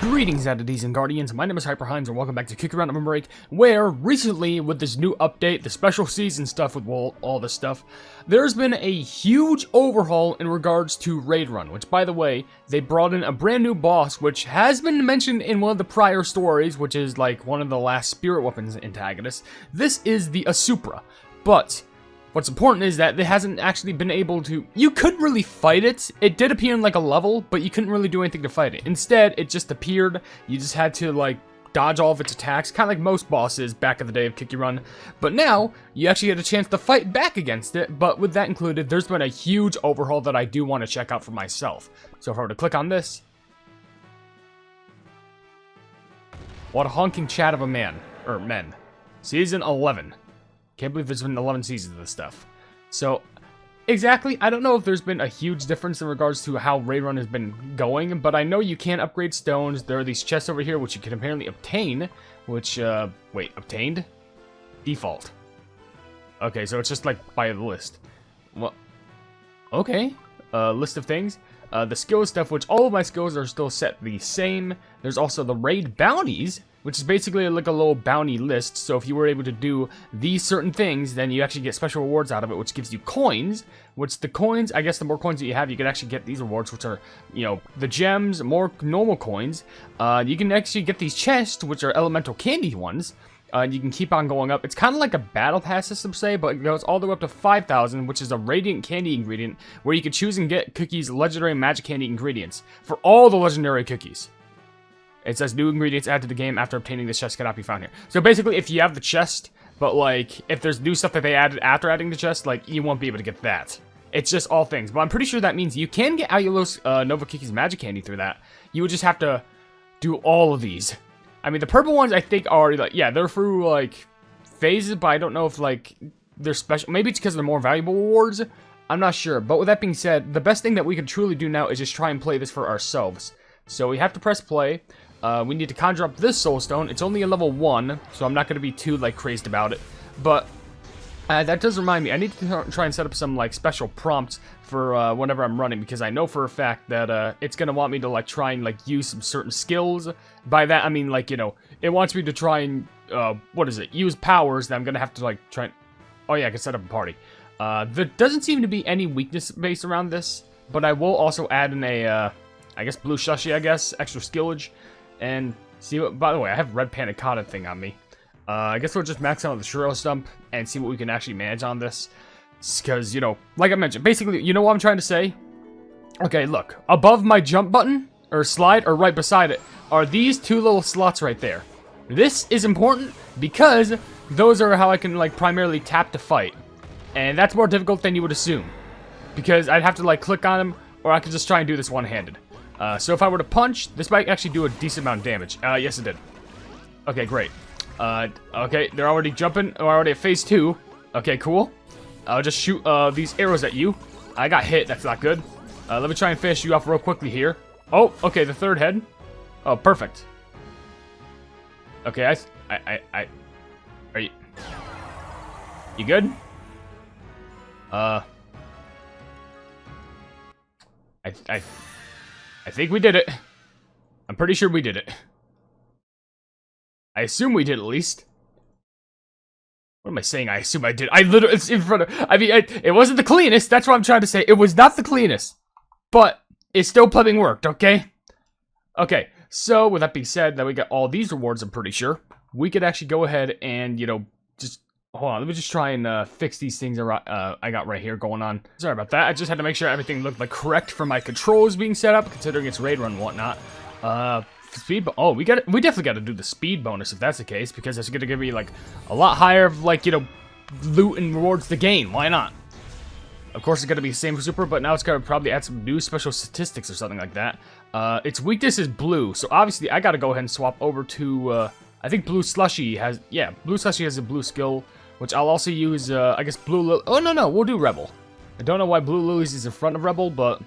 Greetings, entities and guardians. My name is HyperHimes, and welcome back to Kick Around OvenBreak, where recently, with this new update, the special season stuff with all this stuff, there's been a huge overhaul in regards to Raid Run, which, by the way, they brought in a brand new boss, which has been mentioned in one of the prior stories, which is like one of the last spirit weapons antagonists. This is the Asoupra, but what's important is that it hasn't actually been able to... You couldn't really fight it. It did appear in like a level, but you couldn't really do anything to fight it. Instead, it just appeared. You just had to like dodge all of its attacks, kind of like most bosses back in the day of Kick Run. But now, you actually get a chance to fight back against it, but with that included, there's been a huge overhaul that I do want to check out for myself. So if I were to click on this... What a honking chat of a man. Or men. Season 11. Can't believe there's been 11 seasons of this stuff. So, exactly, I don't know if there's been a huge difference in regards to how Raid Run has been going, but I know you can upgrade stones. There are these chests over here, which you can apparently obtain, which, wait, obtained? Default. Okay, so it's just, like, by the list. Well, okay, list of things. The skill stuff, which all of my skills are still set the same. There's also the raid bounties, which is basically like a little bounty list. So if you were able to do these certain things, then you actually get special rewards out of it, which gives you coins. Which the coins, I guess the more coins that you have, you can actually get these rewards, which are, you know, the gems, more normal coins. You can actually get these chests, which are elemental candy ones. You can keep on going up. It's kind of like a battle pass system, say, but it goes all the way up to 5,000, which is a radiant candy ingredient, where you can choose and get cookies, legendary magic candy ingredients for all the legendary cookies. It says new ingredients added to the game after obtaining this chest cannot be found here. So basically, if you have the chest, but like, if there's new stuff that they added after adding the chest, like, you won't be able to get that. It's just all things. But I'm pretty sure that means you can get Alulos Nova Cookies magic candy through that. You would just have to do all of these. I mean, the purple ones, I think, are, like, yeah, they're through, like, phases, but I don't know if, like, they're special. Maybe it's because they're more valuable rewards. I'm not sure. But with that being said, the best thing that we can truly do now is just try and play this for ourselves. So we have to press play. We need to conjure up this soul stone. It's only a level 1, so I'm not going to be too, like, crazed about it. But that does remind me, I need to try and set up some, like, special prompts for whenever I'm running, because I know for a fact that it's going to want me to, like, try and, like, use some certain skills. By that, I mean, like, you know, it wants me to try and, use powers that I'm going to have to, like, try and... Oh, yeah, I can set up a party. There doesn't seem to be any weakness based around this, but I will also add in a, I guess, blue slushy, I guess, extra skillage. And see what, by the way, I have red panna cotta thing on me. I guess we'll just max out the Shiro stump and see what we can actually manage on this. Because, you know, like I mentioned, basically, you know what I'm trying to say? Okay, look, above my jump button, or slide, or right beside it, are these two little slots right there. This is important because those are how I can, like, primarily tap to fight. And that's more difficult than you would assume. Because I'd have to, like, click on them, or I could just try and do this one-handed. So if I were to punch, this might actually do a decent amount of damage. Yes, it did. Okay, great. Okay, they're already jumping. We're already at phase 2. Okay, cool. I'll just shoot these arrows at you. I got hit. That's not good. Let me try and finish you off real quickly here. Oh, okay, the third head. Oh, perfect. Okay, are you... You good? I think we did it. I'm pretty sure we did it. I assume we did, at least. What am I saying? I assume I did. I literally, it's in front of, I mean, it wasn't the cleanest. That's what I'm trying to say. It was not the cleanest. But it still plumbing worked, okay? Okay, so with that being said, that we got all these rewards, I'm pretty sure. We could actually go ahead and, you know, just... Hold on, let me just try and fix these things I got right here going on. Sorry about that, I just had to make sure everything looked like correct for my controls being set up, considering it's Raid Run and whatnot. Speed, oh, we definitely got to do the speed bonus if that's the case, because it's going to give me, like, a lot higher of, like, you know, loot and rewards to gain. Why not? Of course, it's going to be the same super, but now it's going to probably add some new special statistics or something like that. Its weakness is blue, so obviously I got to go ahead and swap over to, I think Blue Slushy has, yeah, Blue Slushy has a blue skill, which I'll also use, I guess, Blue Lily. Oh, no, we'll do Rebel. I don't know why Blue Lilies is in front of Rebel, but,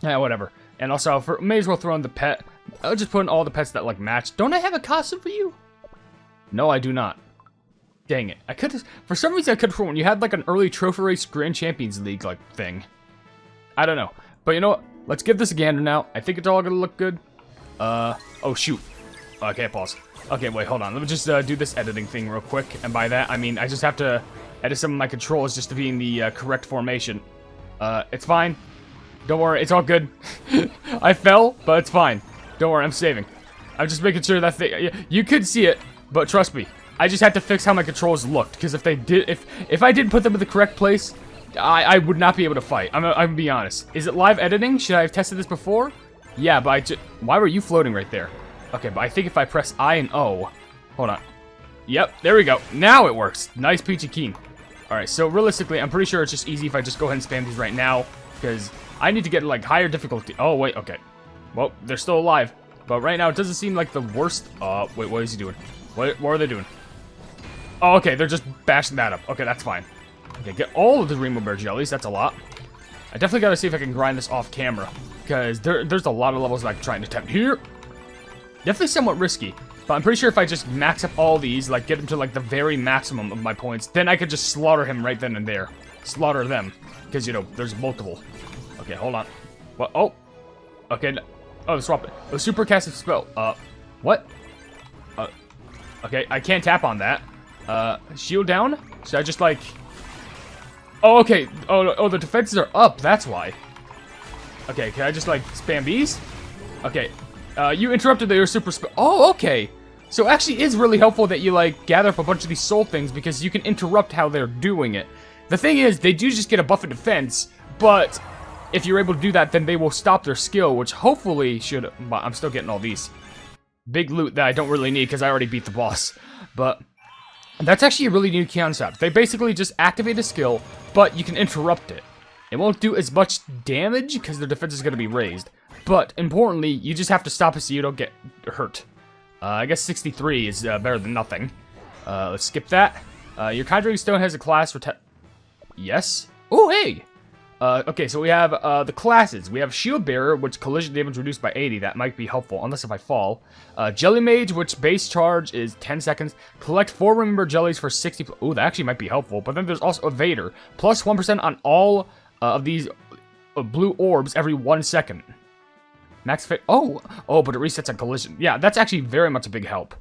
yeah, whatever. And also, may as well throw in the pet. I'll just put in all the pets that, like, match. Don't I have a costume for you? No, I do not. Dang it. I could, for some reason, I could have when you had, like, an early Trophy Race Grand Champions League, like, thing. I don't know. But you know what? let's give this a gander now. I think it's all gonna look good. Oh shoot. Okay, pause. Okay, wait, hold on. Let me just do this editing thing real quick. And by that, I mean I just have to edit some of my controls just to be in the correct formation. It's fine. Don't worry, it's all good. I fell, but it's fine. Don't worry, I'm saving. I'm just making sure that you could see it, but trust me, I just had to fix how my controls looked. Because if I didn't put them in the correct place, I would not be able to fight. I'm gonna be honest. Is it live editing? Should I have tested this before? Yeah, but why were you floating right there? Okay, but I think if I press I and O, hold on. Yep, there we go. Now it works. Nice peachy keen. All right, so realistically, I'm pretty sure it's just easy if I just go ahead and spam these right now, because I need to get like higher difficulty. Oh wait, okay. Well, they're still alive, but right now it doesn't seem like the worst. Wait, what is he doing? What are they doing? Oh, okay, they're just bashing that up. Okay, that's fine. Okay, get all of the Rainbow Bear jellies. That's a lot. I definitely gotta see if I can grind this off camera, because there's a lot of levels that I'm trying to attempt here. Definitely somewhat risky, but I'm pretty sure if I just max up all these, like get them to like the very maximum of my points, then I could just slaughter him right then and there. Slaughter them, because you know there's multiple. Okay, hold on. What? Oh, okay. Oh, swap it. Oh, super cast spell. What? Okay, I can't tap on that. Shield down? Should I just like? Oh, okay. Oh, the defenses are up. That's why. Okay, can I just like spam these? Okay. You interrupted their super spell. Oh, okay. So it actually is really helpful that you like gather up a bunch of these soul things because you can interrupt how they're doing it. The thing is, they do just get a buff of defense, but if you're able to do that, then they will stop their skill, which hopefully should. I'm still getting all these big loot that I don't really need because I already beat the boss. But that's actually a really new concept. They basically just activate a skill, but you can interrupt it. It won't do as much damage because their defense is going to be raised. But importantly, you just have to stop it so you don't get hurt. I guess 63 is better than nothing. Let's skip that. Your Conjuring Stone has a class. Yes. Oh, hey. Okay, so we have the classes. We have Shield Bearer, which collision damage reduced by 80. That might be helpful, unless if I fall. Jelly Mage, which base charge is 10 seconds. Collect 4 Remember Jellies for 60. Oh, that actually might be helpful. But then there's also Evader, plus 1% on all of these blue orbs every 1 second. Max fit. Oh, but it resets on collision. Yeah, that's actually very much a big help.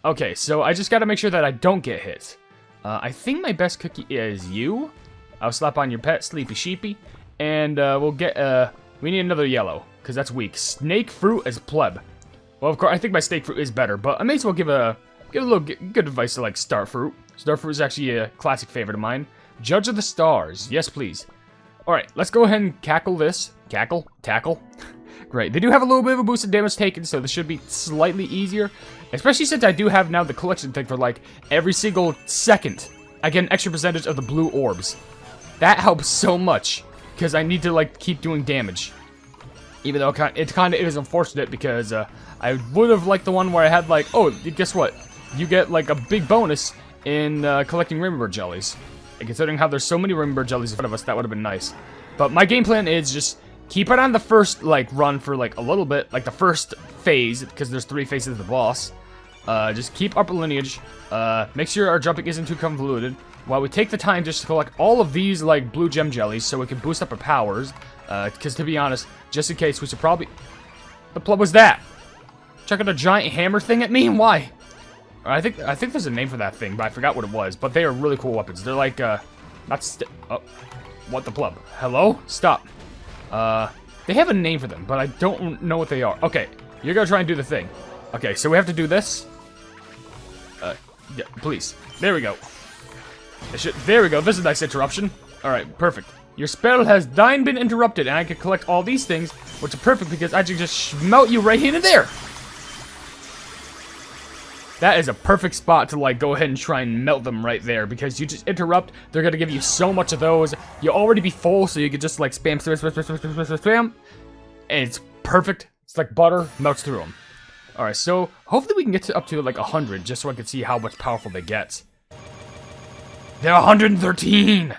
Okay, so I just got to make sure that I don't get hit. I think my best cookie is you. I'll slap on your pet, Sleepy Sheepy, and we'll get. We need another yellow because that's weak. Snake Fruit as pleb. Well, of course, I think my Snake Fruit is better, but I may as well give a little good advice to like Starfruit. Starfruit is actually a classic favorite of mine. Judge of the Stars. Yes, please. All right, let's go ahead and tackle this. Tackle. Great. They do have a little bit of a boost in damage taken, so this should be slightly easier. Especially since I do have now the collection thing for like every single second. I get an extra percentage of the blue orbs. That helps so much, because I need to like keep doing damage. Even though it kind of is unfortunate, because I would have liked the one where I had like, oh, guess what? You get like a big bonus in collecting Remember Jellies. And considering how there's so many Remember Jellies in front of us, that would have been nice. But my game plan is just keep it on the first like run for like a little bit, like the first phase, because there's 3 phases of the boss. Just keep upper lineage. Make sure our jumping isn't too convoluted. While we take the time just to collect all of these like blue gem jellies, so we can boost up our powers. Because to be honest, just in case, we should probably. The plug was that? Chucking a giant hammer thing at me? Why? I think there's a name for that thing, but I forgot what it was. But they are really cool weapons. They're like oh, what the plug? Hello? Stop. They have a name for them, but I don't know what they are. Okay, you're gonna try and do the thing. Okay, so we have to do this. Yeah, please. There we go. There we go. This is a nice interruption. All right, perfect. Your spell has been interrupted, and I can collect all these things, which are perfect because I can just melt you right into there. That is a perfect spot to like go ahead and try and melt them right there, because you just interrupt. They're gonna give you so much of those. You'll already be full, so you can just like spam, and it's perfect. It's like butter, melts through them. All right, so hopefully we can get up to like 100, just so I can see how much powerful they get. They're 113.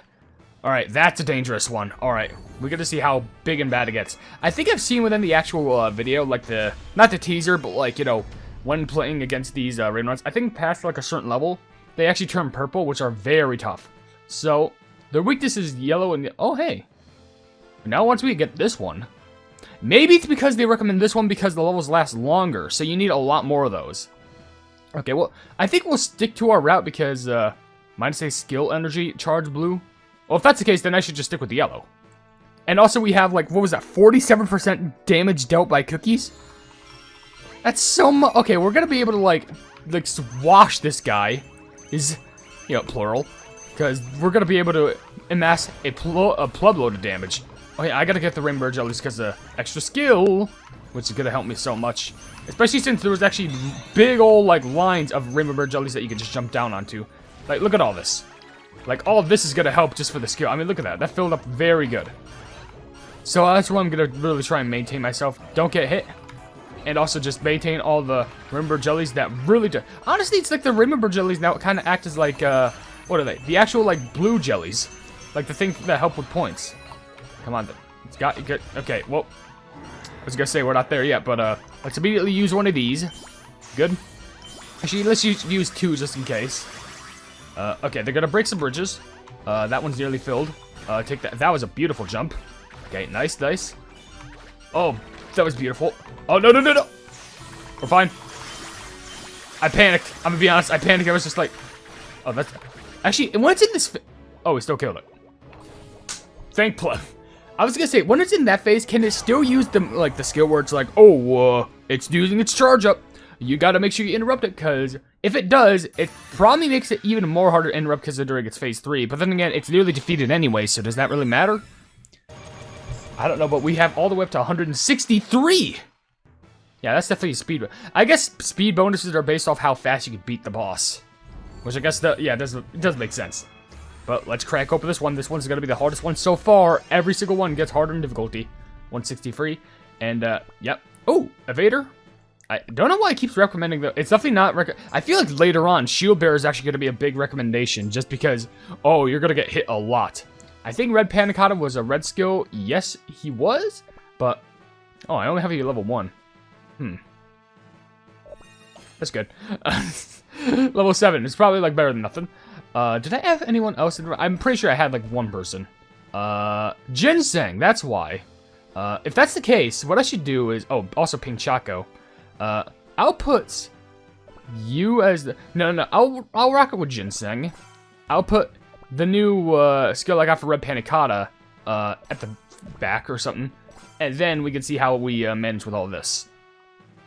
All right, that's a dangerous one. All right, we get to see how big and bad it gets. I think I've seen within the actual video, like not the teaser, but like, you know, when playing against these raid runs, I think past like a certain level, they actually turn purple, which are very tough. So their weakness is yellow and oh hey. Now once we get this one, Maybe it's because they recommend this one because the levels last longer, so you need a lot more of those. Okay, well, I think we'll stick to our route because, might say skill energy, charge blue. Well, if that's the case, then I should just stick with the yellow. And also we have, like, what was that, 47% damage dealt by cookies? That's so much. Okay, we're gonna be able to, like swash this guy. Is, you know, plural. Because we're gonna be able to amass a plub load of damage. Oh yeah, I gotta get the rainbow jellies because of extra skill, which is gonna help me so much. Especially since there was actually big old, like, lines of rainbow bird jellies that you could just jump down onto. Like, look at all this. Like, all of this is gonna help just for the skill. I mean, look at that. That filled up very good. So that's why I'm gonna really try and maintain myself. Don't get hit. And also just maintain all the rainbow jellies that really do. Honestly, it's like the rainbow jellies now kind of act as like, what are they? The actual, like, blue jellies. Like the thing that help with points. Come on, it's got you good. Okay, well, I was gonna say we're not there yet, but let's immediately use one of these. Good. Actually, let's use two just in case. Okay, they're gonna break some bridges. That one's nearly filled. Take that. That was a beautiful jump. Okay, nice, nice. Oh, that was beautiful. Oh no, no, no, no. We're fine. I panicked. I'm gonna be honest. I panicked. I was just like, oh, that's actually when it's in this. Oh, we still killed it. Thank pleb. I was gonna say, when it's in that phase, can it still use the skill where it's like, oh, it's using its charge up. You gotta make sure you interrupt it, because if it does, it probably makes it even more harder to interrupt considering it's phase 3. But then again, it's nearly defeated anyway, so does that really matter? I don't know, but we have all the way up to 163. Yeah, that's definitely a speed. I guess speed bonuses are based off how fast you can beat the boss. Which I guess, it does make sense. But let's crack open this one. This one's going to be the hardest one so far. Every single one gets harder in difficulty. 163. And, yep. Oh, Evader. I don't know why it keeps recommending the... It's definitely not... I feel like later on, Shield Bearer is actually going to be a big recommendation. Just because, oh, you're going to get hit a lot. I think Red Panna Cotta was a red skill. Yes, he was. But, oh, I only have you level 1. That's good. Level 7. It's probably, like, better than nothing. Did I have anyone else? I'm pretty sure I had, like, one person. Ginseng, that's why. If that's the case, what I should do is... Oh, also Pink Chaco. I'll put you as the... No, I'll rock it with Ginseng. I'll put the new, skill I got for Red Panna Cotta, at the back or something. And then we can see how we, manage with all this.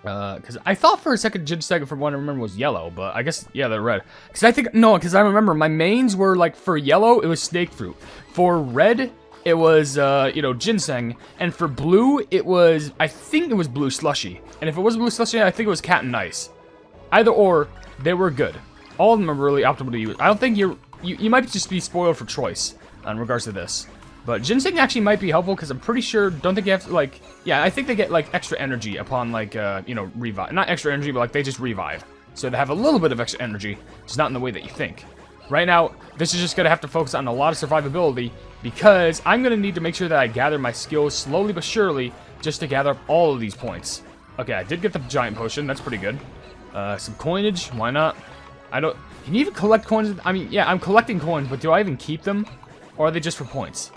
Because I thought for a second Ginseng, from what I remember, was yellow, but I guess, yeah, they're red. Because I think, no, because I remember my mains were, like, for yellow, it was snake fruit. For red, it was, ginseng. And for blue, it was, I think it was blue slushy. And if it was blue slushy, I think it was cat and ice. Either or, they were good. All of them are really optimal to use. I don't think you might just be spoiled for choice in regards to this. But ginseng actually might be helpful because I'm pretty sure, don't think you have to, like, yeah, I think they get, like, extra energy upon, like, revive. Not extra energy, but, like, they just revive. So they have a little bit of extra energy, just not in the way that you think. Right now, this is just going to have to focus on a lot of survivability because I'm going to need to make sure that I gather my skills slowly but surely just to gather up all of these points. Okay, I did get the giant potion. That's pretty good. Some coinage. Why not? Can you even collect coins? I mean, yeah, I'm collecting coins, but do I even keep them? Or are they just for points?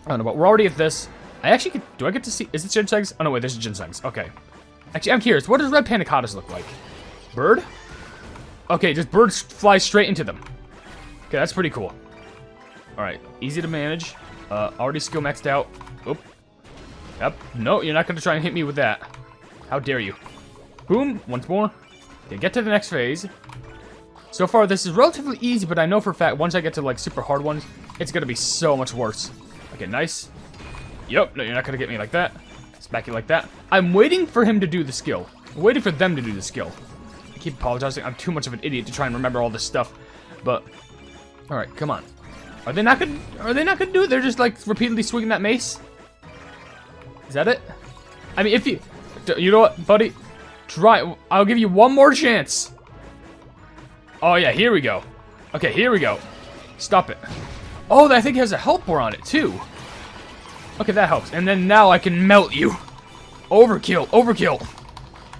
I don't know, but we're already at this. Do I get to see, is it ginsengs? Oh no, wait, there's ginsengs. Okay. Actually, I'm curious, what does Red Panna Cottas look like? Bird? Okay, just birds fly straight into them. Okay, that's pretty cool. Alright, easy to manage. Already skill maxed out. Oop. Yep. No, you're not going to try and hit me with that. How dare you. Boom, once more. Okay, get to the next phase. So far, this is relatively easy, but I know for a fact, once I get to, like, super hard ones, it's going to be so much worse. Okay, nice. Yep, no, you're not going to get me like that. Smack you like that. I'm waiting for him to do the skill. I'm waiting for them to do the skill. I keep apologizing. I'm too much of an idiot to try and remember all this stuff. But, alright, come on. Are they not gonna do it? They're just, like, repeatedly swinging that mace? Is that it? I mean, if you know what, buddy? Try. I'll give you one more chance. Oh, yeah, here we go. Okay, here we go. Stop it. Oh, I think it has a help bar on it, too. Okay, that helps. And then now I can melt you. Overkill, overkill.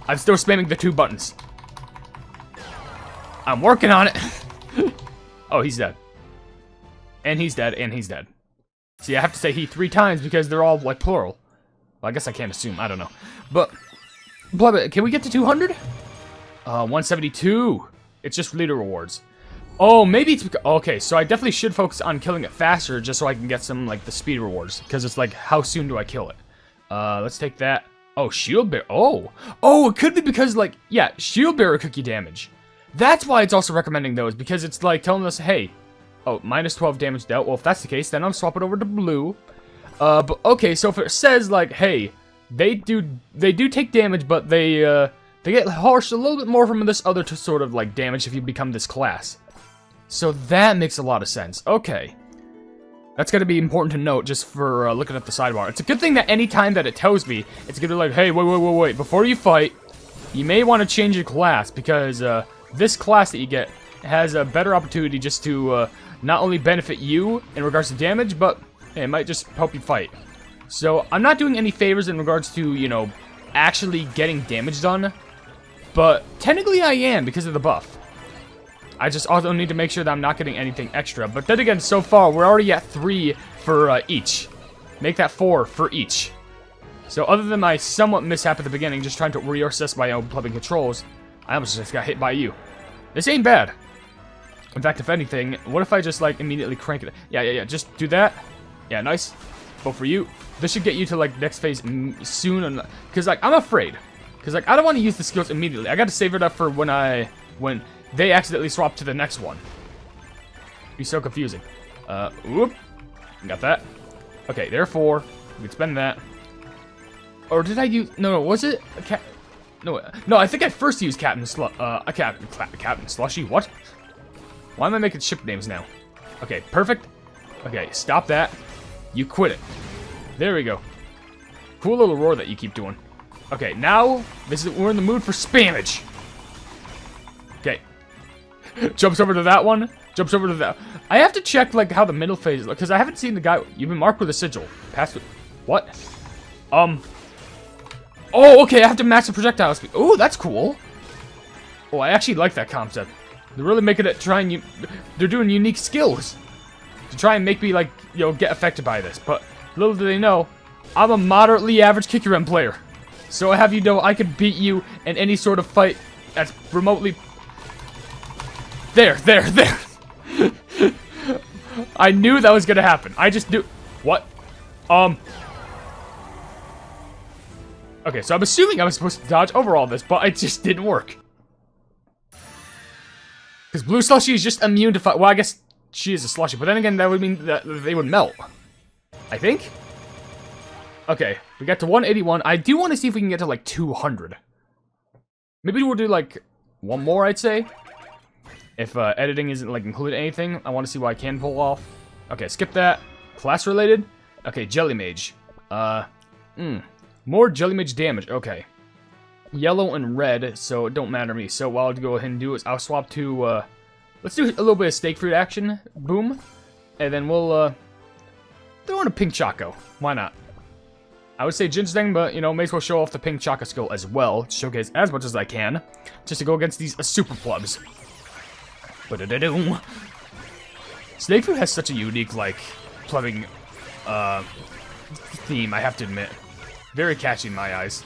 I'm still spamming the 2 buttons. I'm working on it. Oh, he's dead. And he's dead, and he's dead. See, I have to say he 3 times because they're all, like, plural. Well, I guess I can't assume. I don't know. But, can we get to 200? 172. It's just leader rewards. Oh, maybe it's because... Okay, so I definitely should focus on killing it faster just so I can get some, like, the speed rewards. Because it's like, how soon do I kill it? Let's take that. Oh, shield bearer. Oh, it could be because, like, yeah, shield bearer cookie damage. That's why it's also recommending those, because it's, like, telling us, hey, oh, minus 12 damage dealt. Well, if that's the case, then I'll swap it over to blue. But, okay, so if it says, like, hey, they do take damage, but they get harsh a little bit more from this other sort of, like, damage if you become this class. So that makes a lot of sense. Okay. That's going to be important to note just for looking at the sidebar. It's a good thing that any time that it tells me, it's going to be like, hey, wait. Before you fight, you may want to change your class because this class that you get has a better opportunity just to not only benefit you in regards to damage, but hey, it might just help you fight. So I'm not doing any favors in regards to, you know, actually getting damage done, but technically I am because of the buff. I just also need to make sure that I'm not getting anything extra. But then again, so far, we're already at 3 for each. Make that 4 for each. So other than my somewhat mishap at the beginning, just trying to reassess my own plumbing controls, I almost just got hit by you. This ain't bad. In fact, if anything, what if I just, like, immediately crank it? Yeah, just do that. Yeah, nice. Go for you. This should get you to, like, next phase soon. Because, like, I'm afraid. Because, like, I don't want to use the skills immediately. I got to save it up for when they accidentally swap to the next one. Be so confusing. Whoop. Got that. Okay, therefore, we can spend that. Or did I use... No, was it? No, I think I first used Captain Slushy. What? Why am I making ship names now? Okay, perfect. Okay, stop that. You quit it. There we go. Cool little roar that you keep doing. Okay, now, we're in the mood for spammage. Okay. Jumps over to that one. Jumps over to that. I have to check, like, how the middle phase is, because I haven't seen the guy. You've been marked with a sigil. Pass with... What? Oh, okay, I have to match the projectile speed. Oh, that's cool. Oh, I actually like that concept. They're really making it they're doing unique skills to try and make me, like, you know, get affected by this. But little do they know, I'm a moderately average kick-your-end player. So I have you know I can beat you in any sort of fight that's remotely... There. I knew that was gonna happen. I just knew... What? Okay, so I'm assuming I was supposed to dodge over all this, but it just didn't work. Because Blue Slushy is just immune to fire. Well, I guess she is a Slushy, but then again, that would mean that they would melt. I think? Okay, we got to 181. I do want to see if we can get to, like, 200. Maybe we'll do, like, one more, I'd say. If editing isn't, like, included anything, I want to see what I can pull off. Okay, skip that. Class related? Okay, Jelly Mage. More Jelly Mage damage. Okay. Yellow and red, so it don't matter to me. So what I'll go ahead and do is I'll swap to, let's do a little bit of Steak Fruit action. Boom. And then we'll, throw in a Pink Choco. Why not? I would say Ginseng, but, you know, may as well show off the Pink Choco skill as well. To showcase as much as I can. Just to go against these Asoupra plebs. Snake Fruit has such a unique, like, plumbing, theme, I have to admit. Very catchy in my eyes.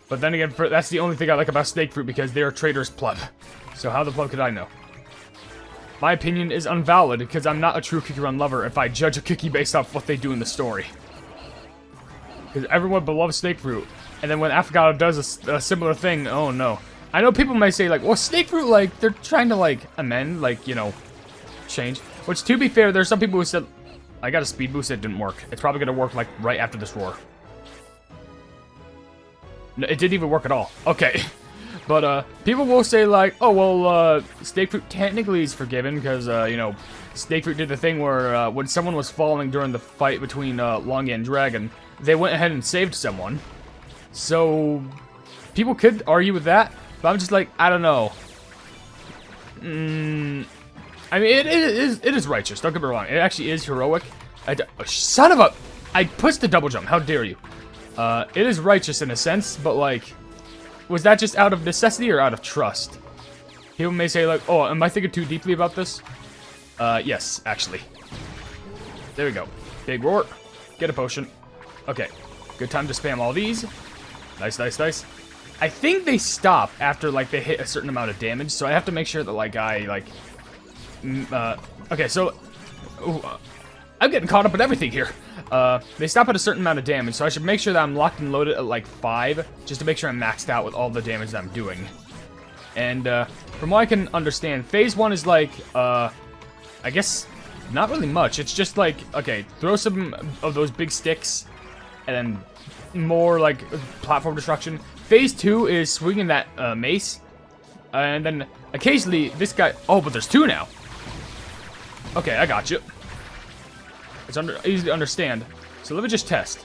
But then again, that's the only thing I like about Snake Fruit, because they're a traitor's pleb. So how the pleb could I know? My opinion is invalid, because I'm not a true Cookie Run lover if I judge a cookie based off what they do in the story. Because everyone loves Snake Fruit, and then when Affogato does a similar thing, oh no. I know people may say, like, well, Snake Fruit, like, they're trying to, like, amend, like, you know, change. Which, to be fair, there's some people who said, I got a speed boost that didn't work. It's probably going to work, like, right after this roar. No, it didn't even work at all. Okay. But, people will say, like, oh, well, Snake Fruit technically is forgiven because, you know, Snake Fruit did the thing where, when someone was falling during the fight between, Longy and Dragon, they went ahead and saved someone. So, people could argue with that, but I'm just like, I don't know. I mean, it is righteous, don't get me wrong. It actually is heroic. Oh, son of a... I pushed the double jump, how dare you. It is righteous in a sense, but, like, was that just out of necessity or out of trust? People may say, like, oh, am I thinking too deeply about this? Yes, actually. There we go. Big roar. Get a potion. Okay. Good time to spam all these. Nice, nice, nice. I think they stop after, like, they hit a certain amount of damage, so I have to make sure that, like, okay, so... I'm getting caught up in everything here. They stop at a certain amount of damage, so I should make sure that I'm locked and loaded at, like, 5, just to make sure I'm maxed out with all the damage that I'm doing. And, from what I can understand, phase 1 is, like, I guess, not really much. It's just, like, okay, throw some of those big sticks, and then more, like, platform destruction. Phase 2 is swinging that, mace, and then occasionally this guy... Oh, but there's 2 now. Okay, I got you. It's easy to understand. So let me just test.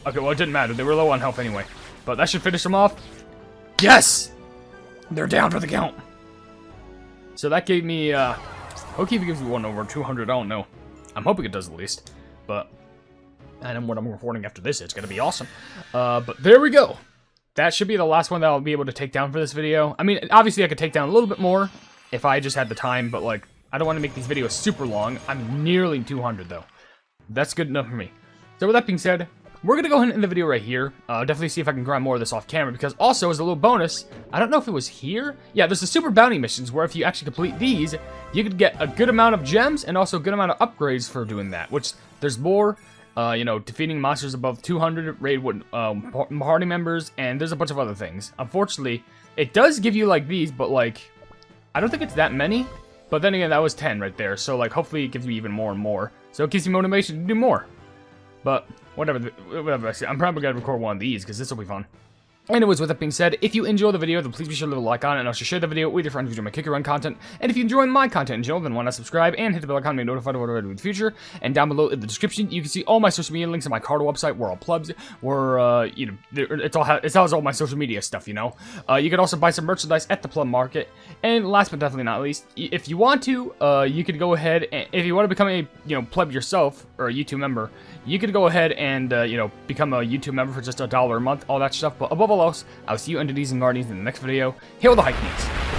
Okay, well, it didn't matter. They were low on health anyway. But that should finish them off. Yes! They're down for the count. So that gave me, okay, if it gives me 1 over 200, I don't know. I'm hoping it does at least. But, and what I'm reporting after this, it's gonna be awesome. But there we go. That should be the last one that I'll be able to take down for this video. I mean, obviously I could take down a little bit more if I just had the time, but, like, I don't want to make these videos super long. I'm nearly 200, though. That's good enough for me. So with that being said, we're going to go ahead and end the video right here. Definitely see if I can grind more of this off camera, because also, as a little bonus, I don't know if it was here. Yeah, there's the super bounty missions, where if you actually complete these, you could get a good amount of gems, and also a good amount of upgrades for doing that, which there's more, you know, defeating monsters above 200, raid with party members, and there's a bunch of other things. Unfortunately, it does give you, like, these, but, like, I don't think it's that many. But then again, that was 10 right there, so, like, hopefully it gives me even more and more. So it gives you motivation to do more. But, whatever I say, I'm probably going to record one of these, because this will be fun. Anyways, with that being said, if you enjoy the video, then please be sure to leave a like on it, and also share the video with your friends who enjoy my Kick Your Run content. And if you enjoy my content in general, then why not subscribe and hit the bell icon to be notified of what I do in the future. And down below in the description, you can see all my social media links on my Cardo website, where all plebs, where, you know, it has all my social media stuff, you know. You can also buy some merchandise at the pleb market. And last but definitely not least, if you want to, you could go ahead, and if you want to become a, you know, pleb yourself, or a YouTube member, you could go ahead and, you know, become a YouTube member for just $1 a month, all that stuff. But above all else, I'll see you under these and guardians in the next video. Hail the Hypenese.